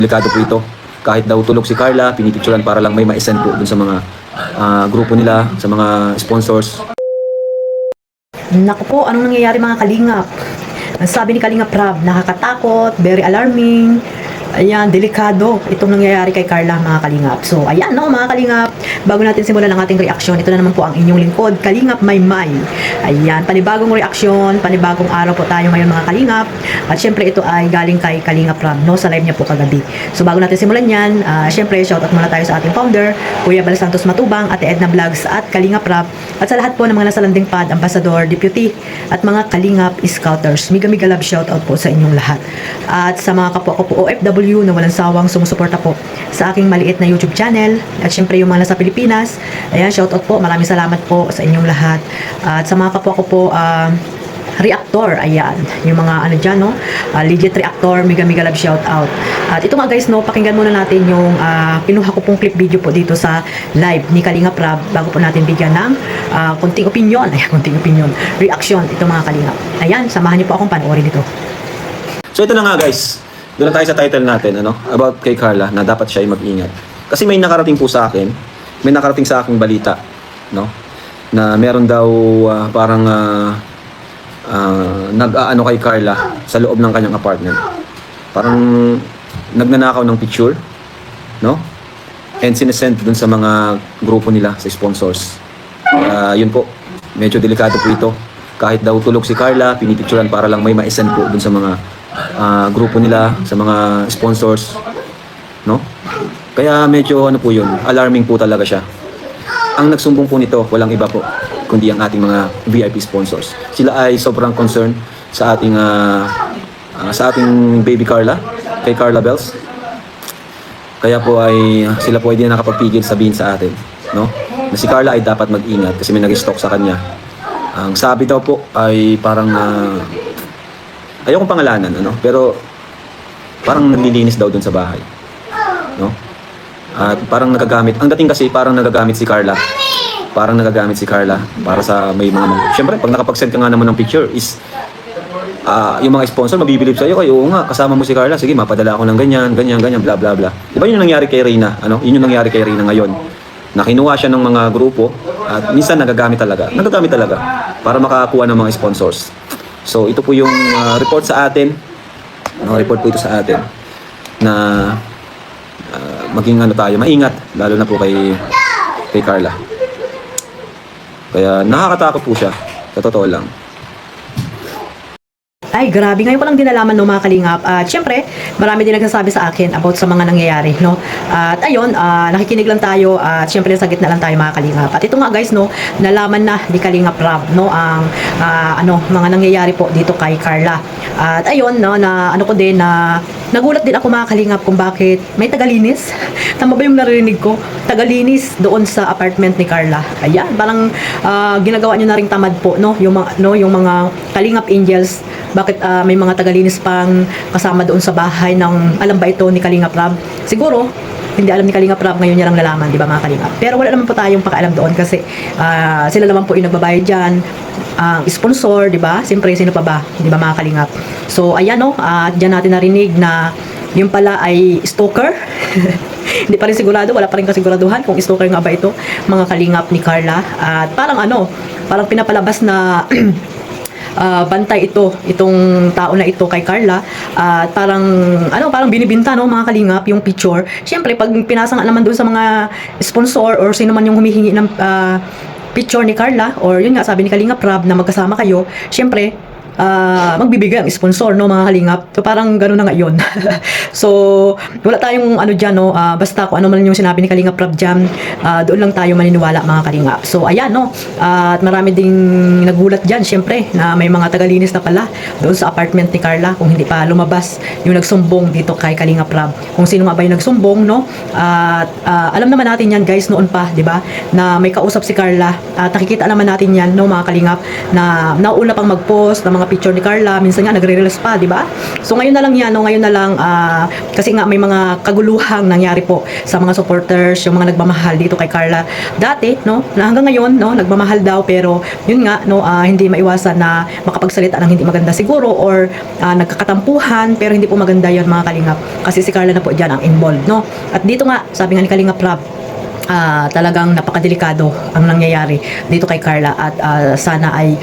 Delikado po ito. Kahit daw tulog si Carla, pinipicturan para lang may ma-send po dun sa mga grupo nila, sa mga sponsors. Naku po, anong nangyayari mga kalingap? Ang sabi ni Kalingap Rab, nakakatakot, very alarming. Ayan, delikado itong nangyayari kay Carla mga kalingap. So, ayan no mga kalingap, bago natin simulan ang ating reaksyon, ito na naman po ang inyong lingkod, Kalingap Maymay. Ayan, panibagong reaksyon, panibagong araw po tayo ngayon mga kalingap. At syempre ito ay galing kay Kalingap Rab, no, sa live niya po kagabi. So, bago natin simulan yan, syempre shoutout muna tayo sa ating founder, Kuya Bal Santos Matubang, Ate Edna Vlogs at Kalingap Rab. At sa lahat po ng mga nasa landing pad, ambassador, deputy, at mga Kalingap Scouters. Miga love shoutout po sa inyong lahat. At sa mga kapwa ko po OFW na walang sawang sumusuporta po sa aking maliit na YouTube channel. At syempre yung mga nasa Pilipinas, ayan, shoutout po. Maraming salamat po sa inyong lahat. At sa mga kapwa ko po, reactor, ayan, yung mga ano dyan, no, legit reactor, miga love shout out. At ito nga guys, no, pakinggan muna natin yung kinuha ko pong clip video po dito sa live ni Kalingap Rab bago po natin bigyan ng konting opinion, ayan, konting opinion, reaction, ito mga Kalingap. Ayan, samahan niyo po akong panoorin dito. So ito na nga guys, doon na tayo sa title natin, ano, about kay Carla na dapat siya ay mag-ingat. Kasi may nakarating po sa akin, may nakarating sa aking balita, no, na meron daw parang nag-aano kay Carla sa loob ng kanyang apartment. Parang nagnanakaw ng picture, no? And sinesend dun sa mga grupo nila, sa sponsors. Yun po, medyo delikado po ito. Kahit daw tulog si Carla, pinipicturan para lang may ma-send po dun sa mga grupo nila, sa mga sponsors, no? Kaya medyo ano po yun, alarming po talaga siya. Ang nagsumbong po nito, walang iba po kundi ang ating mga VIP sponsors. Sila ay sobrang concerned sa ating baby Carla, kay Carla Bells. Kaya po ay sila po ay di na nakapagpigil sabihin sa atin, no? Na si Carla ay dapat mag-ingat kasi may nag-stalk sa kanya. Ang sabi daw po ay parang ayokong pangalanan, ano? Pero parang naglilinis daw dun sa bahay, no? At parang nagagamit. Ang dating kasi parang nagagamit si Carla. Parang nagagamit si Carla para sa may mga siyempre pag nakapag-send ka nga naman ng picture is yung mga sponsor mabibilib sa iyo, oo nga, kasama mo si Carla, sige mapadala ako ng ganyan, bla bla bla. Di ba yun yung nangyari kay Reyna, ano? Yun yung nangyari kay Reyna ngayon. Na kinuha siya ng mga grupo at minsan nagagamit talaga para makakuha ng mga sponsors. So ito po yung report sa atin. Report po ito sa atin na maging ano tayo, maingat lalo na po kay Carla. Kaya nakakatakot po siya, sa totoo lang. Ay, grabe. Ngayon ko lang din nalaman, no, mga kalingap. At syempre, marami din nagsasabi sa akin about sa mga nangyayari, no. At ayun, nakikinig lang tayo at syempre sa gitna lang tayo, mga kalingap. At ito nga guys, no, nalaman na ni Kalingap Rab, no, ang mga nangyayari po dito kay Carla. At ayun, no, na ano ko din na nagulat din ako, mga kalingap, kung bakit may tagalinis. Tama ba yung narinig ko? Tagalinis doon sa apartment ni Carla. Ayan, parang ginagawa niyo na ring tamad po, no, yung mga Kalingap Angels. Bakit may mga tagalinis pang kasama doon sa bahay ng, alam ba ito ni Kalingap Rab? Siguro hindi alam ni Kalingap Rab, ngayon niya lang nalaman, di ba mga kalingap? Pero wala naman po tayong pakialam doon kasi sila naman po yung nagbabayad dyan, sponsor, di ba? Siyempre, sino pa ba? Di ba mga kalingap? So, ayan, no, dyan natin narinig na yung pala ay stalker. Hindi pa rin sigurado, wala pa rin kasiguraduhan kung stalker nga ba ito, mga kalingap ni Carla. At parang parang pinapalabas na bantay itong tao na ito kay Carla. At parang binibinta, no, mga kalingap, yung picture. Siyempre, pag pinasa nga naman doon sa mga sponsor or sino man yung humihingi ng picture ni Carla, or yun nga, sabi ni Kalingap Rab na magkasama kayo, siyempre, magbibigay ang sponsor, no, mga kalingap. So parang gano'n na nga yun. So wala tayong dyan, no, basta kung ano man yung sinabi ni Kalingap Rab dyan, doon lang tayo maniniwala, mga kalingap. So ayan, no, at marami ding nagulat dyan, syempre, na may mga tagalinis na pala doon sa apartment ni Carla, kung hindi pa lumabas yung nagsumbong dito kay Kalingap Rab, kung sino nga ba yung nagsumbong, no. At alam naman natin yan guys, noon pa, di ba, na may kausap si Carla. At nakikita naman natin yan, no, mga kalingap, na nauna pang mag-post ng mga picture ni Carla, minsan nga nagre-reels pa, di ba? So ngayon na lang yan, no? Ngayon na lang, kasi nga may mga kaguluhang nangyari po sa mga supporters, yung mga nagmamahal dito kay Carla. Dati, no, na hanggang ngayon, no, nagmamahal daw, pero yun nga, no, hindi maiwasan na makapagsalita ng hindi maganda siguro, or nagkakatampuhan, pero hindi po maganda yon mga kalingap. Kasi si Carla na po dyan ang involved, no? At dito nga, sabi nga ni Kalingap Rob, talagang napakadelikado ang nangyayari dito kay Carla, at sana ay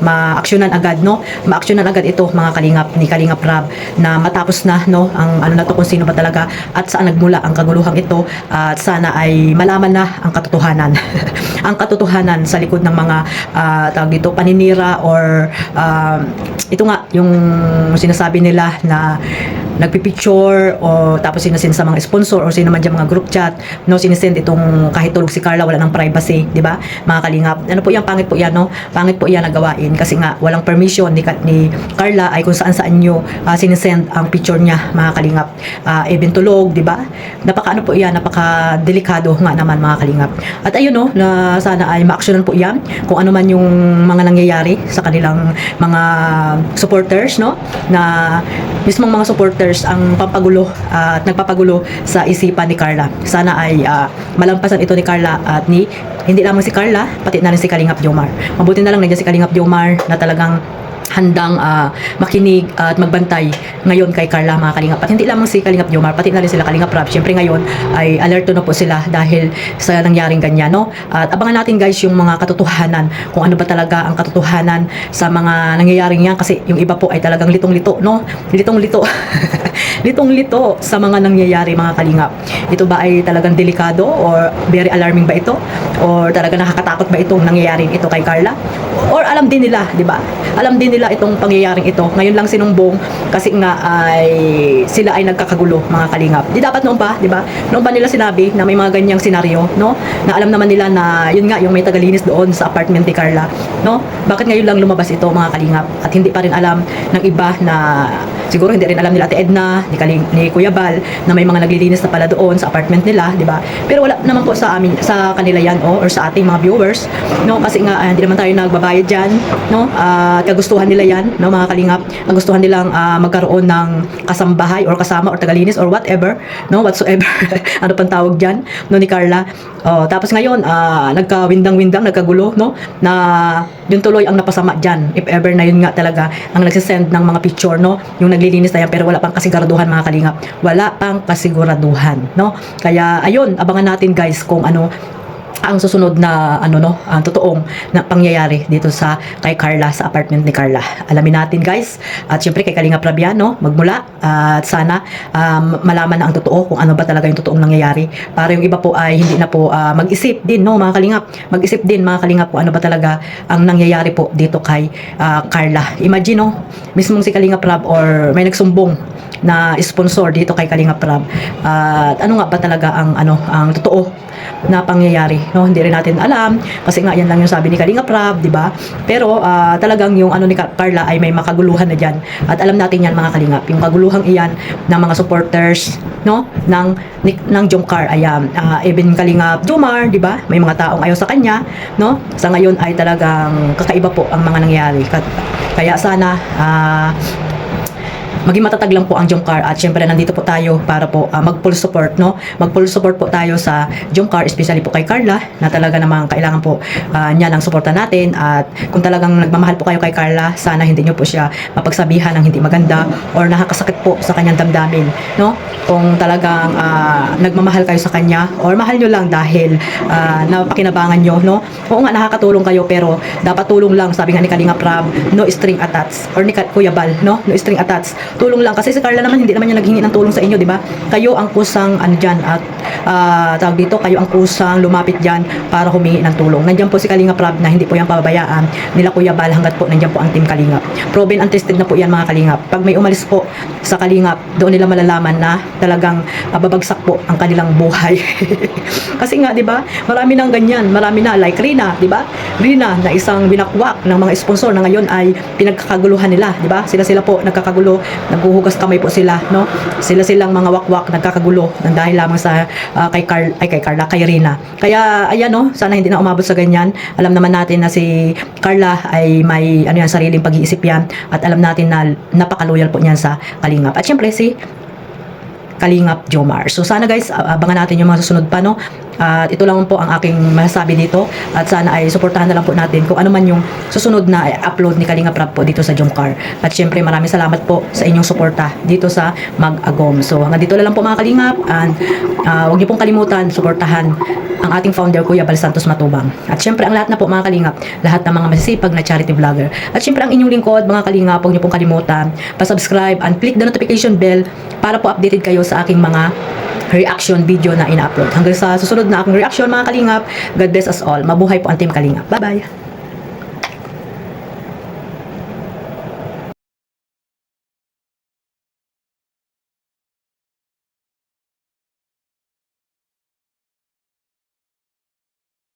ma-aksyonan agad, no? Ma-aksyonan agad ito mga kalingap ni Kalingap Rob, na matapos na, no, ang ano na to, kung sino ba talaga at saan nagmula ang kaguluhang ito, at sana ay malaman na ang katotohanan ang katotohanan sa likod ng mga tawag dito, paninira, or ito nga yung sinasabi nila na nagpipicture, o tapos sinasend sa mga sponsor or sino man dyan mga group chat, no, sinisend itong kahit tulog si Carla, wala ng privacy, di ba mga kalingap? Ano po yan, pangit po yan, no? Pangit po yan na gawain, kasi nga walang permission ni Carla ay kung saan nyo sinisend ang picture niya mga kalingap, even tulog, di ba? Napaka ano po yan, napaka delikado nga naman mga kalingap. At ayun, no, na sana ay ma-actionan po yan kung ano man yung mga nangyayari sa kanilang mga supporters, no, na mismong mga supporters ang pampagulo at nagpapagulo sa isipan ni Carla. Sana ay malampasan ito ni Carla, at hindi lamang si Carla, pati na rin si Kalingap Jomar. Mabuti na lang nandiyan si Kalingap Jomar na talagang handang makinig at magbantay ngayon kay Carla mga kalingap. At hindi lamang si Kalingap Jomar, pati na rin sila Kalingap Rob. Siyempre ngayon ay alerto na po sila dahil sa nangyaring ganyan, no? At abangan natin guys yung mga katotohanan, kung ano ba talaga ang katotohanan sa mga nangyayaring yan, kasi yung iba po ay talagang litong-lito, no? Litong-lito litong-lito sa mga nangyayari mga kalingap. Ito ba ay talagang delikado, or very alarming ba ito, or talaga nakakatakot ba itong nangyayaring ito kay Carla, or alam din nila, di ba? Alam din nila itong pangyayaring ito, ngayon lang sinumbong kasi nga ay sila ay nagkakagulo mga kalingap. Di dapat noon pa, di ba? Noon pa nila sinabi na may mga ganyang senaryo, no? Na alam naman nila na yun nga yung may tagalinis doon sa apartment ni Carla, no? Bakit ngayon lang lumabas ito mga kalingap, at hindi pa rin alam ng iba, na siguro hindi rin alam nila Ate Edna, ni Kuya Bal, na may mga naglilinis na pala doon sa apartment nila, di ba? Pero wala naman po sa amin, sa kanila yan, or sa ating mga viewers, no? Kasi nga hindi naman tayo nagbabayad diyan, no? Kagustuhan nila yan, no mga kalingap. Ang gustuhan nilang magkaroon ng kasambahay or kasama or tagalinis or whatever, no, whatsoever. Ano pang tawag diyan, no, ni Carla. Tapos ngayon nagkawindang-windang, nagkagulo, no, na yun tuloy ang napasama diyan. If ever na yun nga talaga ang nagsisend ng mga picture, no, yung naglilinis na yan, pero wala pang kasiguraduhan mga kalingap. Wala pang kasiguraduhan, no. Kaya ayun, abangan natin guys kung ano ang susunod na ang totoong na pangyayari dito sa kay Carla, sa apartment ni Carla. Alamin natin guys, at syempre kay Kalingap Rob yan, no, magmula, at sana malaman na ang totoo, kung ano ba talaga yung totoong nangyayari, para yung iba po ay hindi na po mag-isip din, no mga kalingap, mag-isip din mga kalingap kung ano ba talaga ang nangyayari po dito kay Carla. Imagine, no, mismong si Kalingap Rob or may nagsumbong na sponsor dito kay Kalingap Rob, at ano nga ba talaga ang totoo na pangyayari, no? Hindi rin natin alam, kasi nga yan lang yung sabi ni Kalingap Rob, di ba? Pero talagang yung ni Carla ay may makaguluhan na diyan, at alam natin yan mga kalingap, yung kaguluhang iyan ng mga supporters, no, ng Jomcar, ayan, even Kalingap Jomar, di ba? May mga taong ayaw sa kanya, no? Sa ngayon ay talagang kakaiba po ang mga nangyayari. Kaya sana maging matatag lang po ang Jomcar, at syempre nandito po tayo para po mag-full support, no? Mag-full support po tayo sa Jomcar, especially po kay Carla, na talaga namang kailangan po niya ng suporta natin. At kung talagang nagmamahal po kayo kay Carla, sana hindi nyo po siya mapagsabihan ng hindi maganda or nakakasakit po sa kanyang damdamin, no? Kung talagang nagmamahal kayo sa kanya, or mahal nyo lang dahil napakinabangan nyo, no? Oo nga, nakakatulong kayo, pero dapat tulong lang, sabi nga ni Kalingap Rob, no string attached, or ni Kuya Bal, no string attached, tulong lang. Kasi si Carla naman, hindi naman niya naghingi ng tulong sa inyo, di ba? Kayo ang kusang dyan, at tawag dito, kayo ang kusang lumapit dyan para humingi ng tulong. Nandiyan po si Kalingap Rob, na hindi po yan pababayaan nila Kuya Bal, hanggat po nandiyan po ang team Kalingap. Proven and tested na po yan mga Kalingap. Pag may umalis po sa Kalingap, doon nila malalaman na talagang babagsak po ang kanilang buhay. Kasi nga, di ba, marami nang ganyan, marami na, like Rina, di ba? Rina, na isang binakwak ng mga sponsor na ngayon ay pinagkakaguluhan nila, di ba? Sila po nagkakagulo, naghuhugas kamay po sila, no? Silang mga wakwak nagkakagulo ng dahil lamang sa kay Rina. Kaya ayan, no, sana hindi na umabot sa ganyan. Alam naman natin na si Carla ay may sariling pag-iisip yan, at alam natin na napaka-loyal po niyan sa Kalingap. At syempre si Kalingap Jomar. So sana guys, abangan natin yung mga susunod pa, no? At ito lang po ang aking masasabi dito, at sana ay suportahan na lang po natin kung ano man yung susunod na upload ni Kalingap Rab po dito sa Jomcar. At syempre maraming salamat po sa inyong suporta dito sa Mag-Agom. So hanggang dito na lang po mga Kalingap, and huwag niyo pong kalimutan suportahan ang ating founder Kuya Bal Santos Matubang. At syempre ang lahat na po mga Kalingap, lahat ng mga masisipag na charity vlogger. At syempre ang inyong lingkod mga Kalingap, huwag niyo pong kalimutan pa-subscribe and click the notification bell para po updated kayo sa aking mga reaction video na ina-upload. Hanggang sa susunod na akong reaction mga Kalingap, God bless us all. Mabuhay po ang Team Kalingap. Bye-bye!